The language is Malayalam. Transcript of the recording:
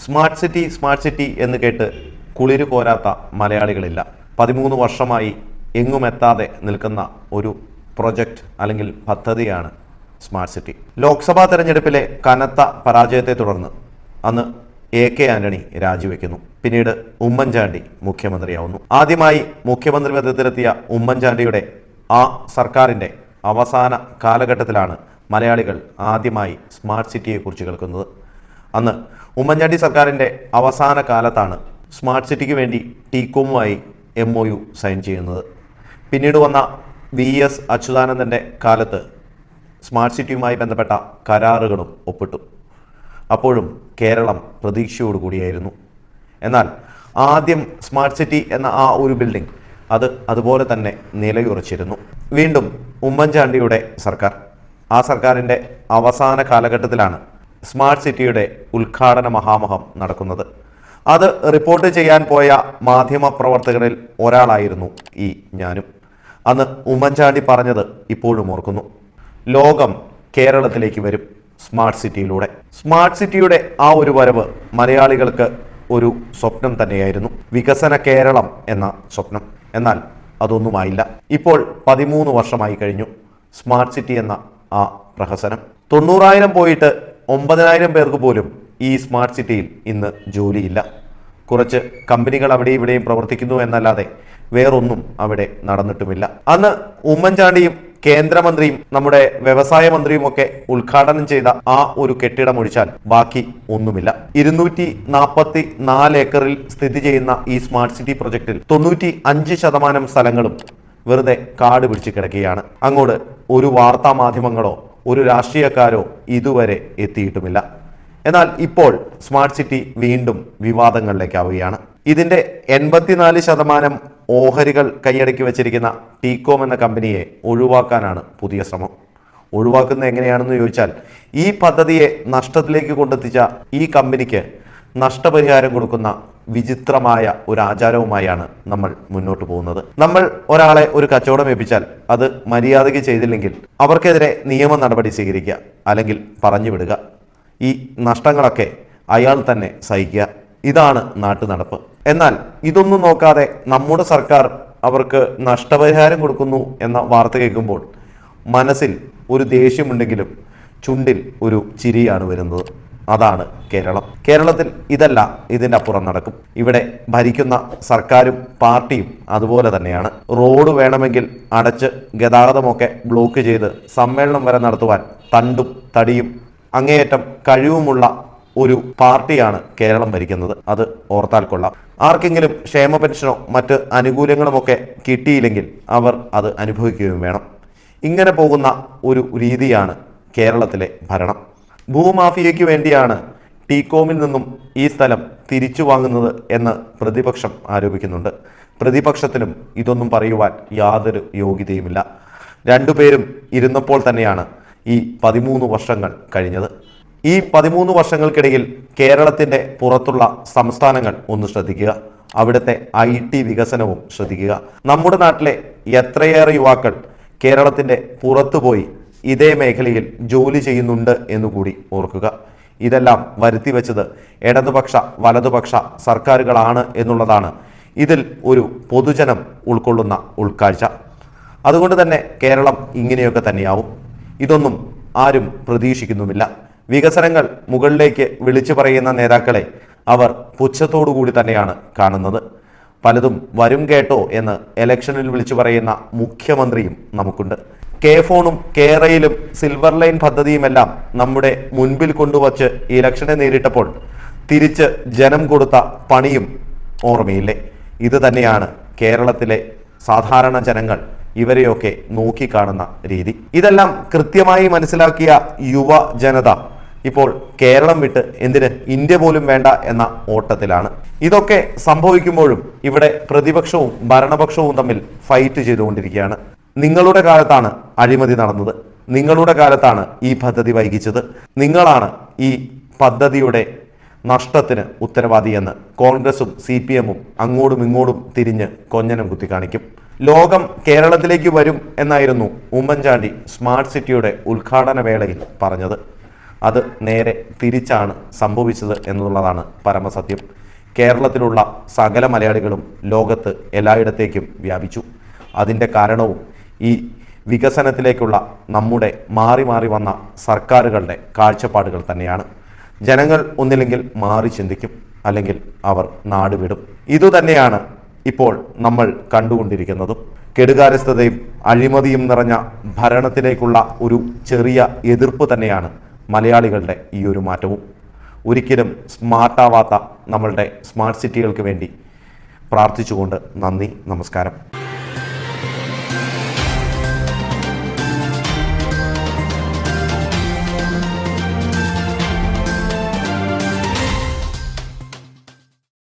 സ്മാർട്ട് സിറ്റി എന്ന് കേട്ട് കുളിര് കോരാത്ത മലയാളികളില്ല. 13 വർഷമായി എങ്ങുമെത്താതെ നിൽക്കുന്ന ഒരു പ്രൊജക്റ്റ് അല്ലെങ്കിൽ പദ്ധതിയാണ് സ്മാർട്ട് സിറ്റി. ലോക്സഭാ തെരഞ്ഞെടുപ്പിലെ കനത്ത പരാജയത്തെ തുടർന്ന് അന്ന് AK ആന്റണി രാജിവെക്കുന്നു. പിന്നീട് ഉമ്മൻചാണ്ടി മുഖ്യമന്ത്രിയാവുന്നു. ആദ്യമായി മുഖ്യമന്ത്രി പദത്തിലെത്തിയ ഉമ്മൻചാണ്ടിയുടെ ആ സർക്കാരിൻ്റെ അവസാന കാലഘട്ടത്തിലാണ് മലയാളികൾ ആദ്യമായി സ്മാർട്ട് സിറ്റിയെക്കുറിച്ച് കേൾക്കുന്നത്. അന്ന് ഉമ്മൻചാണ്ടി സർക്കാരിൻ്റെ അവസാന കാലത്താണ് സ്മാർട്ട് സിറ്റിക്ക് വേണ്ടി ടീകോമുമായി MOU സൈൻ ചെയ്യുന്നത്. പിന്നീട് വന്ന VS അച്യുതാനന്ദൻ്റെ കാലത്ത് സ്മാർട്ട് സിറ്റിയുമായി ബന്ധപ്പെട്ട കരാറുകളും ഒപ്പിട്ടു. അപ്പോഴും കേരളം പ്രതീക്ഷയോടുകൂടിയായിരുന്നു. എന്നാൽ ആദ്യം സ്മാർട്ട് സിറ്റി എന്ന ആ ഒരു ബിൽഡിംഗ് അതുപോലെ തന്നെ നിലയുറച്ചിരുന്നു. വീണ്ടും ഉമ്മൻചാണ്ടിയുടെ സർക്കാർ, ആ സർക്കാരിൻ്റെ അവസാന കാലഘട്ടത്തിലാണ് സ്മാർട്ട് സിറ്റിയുടെ ഉദ്ഘാടന മഹാമഹം നടക്കുന്നത്. അത് റിപ്പോർട്ട് ചെയ്യാൻ പോയ മാധ്യമപ്രവർത്തകരിൽ ഒരാളായിരുന്നു ഞാനും. അന്ന് ഉമ്മൻചാണ്ടി പറഞ്ഞത് ഇപ്പോഴും ഓർക്കുന്നു. ലോകം കേരളത്തിലേക്ക് വരും സ്മാർട്ട് സിറ്റിയിലൂടെ. സ്മാർട്ട് സിറ്റിയുടെ ആ ഒരു വരവ് മലയാളികൾക്ക് ഒരു സ്വപ്നം തന്നെയായിരുന്നു, വികസന കേരളം എന്ന സ്വപ്നം. എന്നാൽ അതൊന്നുമായില്ല. ഇപ്പോൾ 13 വർഷമായി കഴിഞ്ഞു സ്മാർട്ട് സിറ്റി എന്ന ആ പ്രഹസനം. 90,000 പോയിട്ട് 9,000 പേർക്ക് പോലും ഈ സ്മാർട്ട് സിറ്റിയിൽ ഇന്ന് ജോലിയില്ല. കുറച്ച് കമ്പനികൾ അവിടെ ഇവിടെയും പ്രവർത്തിക്കുന്നു എന്നല്ലാതെ വേറൊന്നും അവിടെ നടന്നിട്ടുമില്ല. അന്ന് ഉമ്മൻചാണ്ടിയും കേന്ദ്രമന്ത്രിയും നമ്മുടെ വ്യവസായ മന്ത്രിയും ഒക്കെ ഉദ്ഘാടനം ചെയ്ത ആ ഒരു കെട്ടിടം ഒഴിച്ചാൽ ബാക്കി ഒന്നുമില്ല. 244 ഏക്കറിൽ സ്ഥിതി ചെയ്യുന്ന ഈ സ്മാർട്ട് സിറ്റി പ്രൊജക്ടിൽ 95% സ്ഥലങ്ങളും വെറുതെ കാട് പിടിച്ച് കിടക്കുകയാണ്. അങ്ങോട്ട് ഒരു വാർത്താ മാധ്യമങ്ങളോ ഒരു രാഷ്ട്രീയക്കാരോ ഇതുവരെ എത്തിയിട്ടുമില്ല. എന്നാൽ ഇപ്പോൾ സ്മാർട്ട് സിറ്റി വീണ്ടും വിവാദങ്ങളിലേക്കാവുകയാണ്. ഇതിന്റെ 84% ഓഹരികൾ കൈയടക്കി വെച്ചിരിക്കുന്ന ടീകോം എന്ന കമ്പനിയെ ഒഴിവാക്കാനാണ് പുതിയ ശ്രമം. ഒഴിവാക്കുന്നത് എങ്ങനെയാണെന്ന് ചോദിച്ചാൽ, ഈ പദ്ധതിയെ നഷ്ടത്തിലേക്ക് കൊണ്ടെത്തിച്ച ഈ കമ്പനിക്ക് നഷ്ടപരിഹാരം കൊടുക്കുന്ന വിചിത്രമായ ഒരു ആചാരവുമായാണ് നമ്മൾ മുന്നോട്ട് പോകുന്നത്. നമ്മൾ ഒരാളെ ഒരു കച്ചവടം ഏൽപ്പിച്ചാൽ അത് മര്യാദയ്ക്ക് ചെയ്തില്ലെങ്കിൽ അവർക്കെതിരെ നിയമ നടപടി സ്വീകരിക്കുക, അല്ലെങ്കിൽ പറഞ്ഞു വിടുക. ഈ നഷ്ടങ്ങളൊക്കെ അയാൾ തന്നെ സഹിക്കുക. ഇതാണ് നാട്ടുനടപ്പ്. എന്നാൽ ഇതൊന്നും നോക്കാതെ നമ്മുടെ സർക്കാർ അവർക്ക് നഷ്ടപരിഹാരം കൊടുക്കുന്നു എന്ന വാർത്ത കേൾക്കുമ്പോൾ മനസ്സിൽ ഒരു ദേഷ്യമുണ്ടെങ്കിലും ചുണ്ടിൽ ഒരു ചിരിയാണ് വരുന്നത്. അതാണ് കേരളം. കേരളത്തിൽ ഇതല്ല, ഇതിൻ്റെ അപ്പുറം നടക്കും. ഇവിടെ ഭരിക്കുന്ന സർക്കാരും പാർട്ടിയും അതുപോലെ തന്നെയാണ്. റോഡ് വേണമെങ്കിൽ അടച്ച് ഗതാഗതമൊക്കെ ബ്ലോക്ക് ചെയ്ത് സമ്മേളനം വരെ നടത്തുവാൻ തണ്ടും തടിയും അങ്ങേയറ്റം കഴിവുമുള്ള ഒരു പാർട്ടിയാണ് കേരളം ഭരിക്കുന്നത്. അത് ഓർത്താൽ കൊള്ളാം. ആർക്കെങ്കിലും ക്ഷേമ പെൻഷനോ മറ്റ് ആനുകൂല്യങ്ങളുമൊക്കെ കിട്ടിയില്ലെങ്കിൽ അവർ അത് അനുഭവിക്കുകയും വേണം. ഇങ്ങനെ പോകുന്ന ഒരു രീതിയാണ് കേരളത്തിലെ ഭരണം. ഭൂമാഫിയയ്ക്ക് വേണ്ടിയാണ് ടീകോമിൽ നിന്നും ഈ സ്ഥലം തിരിച്ചു വാങ്ങുന്നത് എന്ന് പ്രതിപക്ഷം ആരോപിക്കുന്നുണ്ട്. പ്രതിപക്ഷത്തിനും ഇതൊന്നും പറയുവാൻ യാതൊരു യോഗ്യതയുമില്ല. രണ്ടുപേരും ഇരുന്നപ്പോൾ തന്നെയാണ് ഈ 13 വർഷങ്ങൾ കഴിഞ്ഞത്. ഈ 13 വർഷങ്ങൾക്കിടയിൽ കേരളത്തിൻ്റെ പുറത്തുള്ള സംസ്ഥാനങ്ങൾ ഒന്ന് ശ്രദ്ധിക്കുക. അവിടുത്തെ IT വികസനവും ശ്രദ്ധിക്കുക. നമ്മുടെ നാട്ടിലെ എത്രയേറെ യുവാക്കൾ കേരളത്തിൻ്റെ പുറത്തുപോയി ഇതേ മേഖലയിൽ ജോലി ചെയ്യുന്നുണ്ട് എന്നുകൂടി ഓർക്കുക. ഇതെല്ലാം വരുത്തി വെച്ചത് ഇടതുപക്ഷ വലതുപക്ഷ സർക്കാരുകളാണ് എന്നുള്ളതാണ് ഇതിൽ ഒരു പൊതുജനം ഉൾക്കൊള്ളുന്ന ഉൾക്കാഴ്ച. അതുകൊണ്ട് തന്നെ കേരളം ഇങ്ങനെയൊക്കെ തന്നെയാവും. ഇതൊന്നും ആരും പ്രതീക്ഷിക്കുന്നുമില്ല. വികസനങ്ങൾ മുകളിലേക്ക് വിളിച്ചു പറയുന്ന നേതാക്കളെ അവർ പുച്ഛത്തോടുകൂടി തന്നെയാണ് കാണുന്നത്. പലതും വരും കേട്ടോ എന്ന് ഇലക്ഷനിൽ വിളിച്ചു പറയുന്ന മുഖ്യമന്ത്രിയും നമുക്കുണ്ട്. K-ഫോണും കേരയിലും സിൽവർ ലൈൻ പദ്ധതിയുമെല്ലാം നമ്മുടെ മുൻപിൽ കൊണ്ടുവച്ച് ഇലക്ഷനെ നേരിട്ടപ്പോൾ തിരിച്ച് ജനം കൊടുത്ത പണിയും ഓർമ്മയില്ലേ? ഇത് തന്നെയാണ് കേരളത്തിലെ സാധാരണ ജനങ്ങൾ ഇവരെയൊക്കെ നോക്കിക്കാണുന്ന രീതി. ഇതെല്ലാം കൃത്യമായി മനസ്സിലാക്കിയ യുവ ജനത ഇപ്പോൾ കേരളം വിട്ട് എന്തിന് ഇന്ത്യ പോലും വേണ്ട എന്ന ഓട്ടത്തിലാണ്. ഇതൊക്കെ സംഭവിക്കുമ്പോഴും ഇവിടെ പ്രതിപക്ഷവും ഭരണപക്ഷവും തമ്മിൽ ഫൈറ്റ് ചെയ്തുകൊണ്ടിരിക്കുകയാണ്. നിങ്ങളുടെ കാലത്താണ് അഴിമതി നടന്നത്, നിങ്ങളുടെ കാലത്താണ് ഈ പദ്ധതി വൈകിച്ചത്, നിങ്ങളാണ് ഈ പദ്ധതിയുടെ നഷ്ടത്തിന് ഉത്തരവാദിയെന്ന് കോൺഗ്രസും CPM-ഉം അങ്ങോട്ടും ഇങ്ങോട്ടും തിരിഞ്ഞ് കൊഞ്ഞനം കുത്തി കാണിക്കും. ലോകം കേരളത്തിലേക്ക് വരും എന്നായിരുന്നു ഉമ്മൻചാണ്ടി സ്മാർട്ട് സിറ്റിയുടെ ഉദ്ഘാടന വേളയിൽ പറഞ്ഞത്. അത് നേരെ തിരിച്ചാണ് സംഭവിച്ചത് എന്നുള്ളതാണ് പരമസത്യം. കേരളത്തിലുള്ള സകല മലയാളികളും ലോകത്ത് എല്ലായിടത്തേക്കും വ്യാപിച്ചു. അതിൻ്റെ കാരണവും ഈ വികസനത്തിലേക്കുള്ള നമ്മുടെ മാറി മാറി വന്ന സർക്കാരുകളുടെ കാഴ്ചപ്പാടുകൾ തന്നെയാണ്. ജനങ്ങൾ ഒന്നില്ലെങ്കിൽ മാറി ചിന്തിക്കും, അല്ലെങ്കിൽ അവർ നാടുവിടും. ഇതുതന്നെയാണ് ഇപ്പോൾ നമ്മൾ കണ്ടുകൊണ്ടിരിക്കുന്നതും. കെടുകാര്യസ്ഥതയും അഴിമതിയും നിറഞ്ഞ ഭരണത്തിലേക്കുള്ള ഒരു ചെറിയ എതിർപ്പ് തന്നെയാണ് മലയാളികളുടെ ഈ ഒരു മാറ്റവും. ഒരിക്കലും സ്മാർട്ടാവാത്ത നമ്മളുടെ സ്മാർട്ട് സിറ്റികൾക്ക് വേണ്ടി പ്രാർത്ഥിച്ചുകൊണ്ട് നന്ദി, നമസ്കാരം.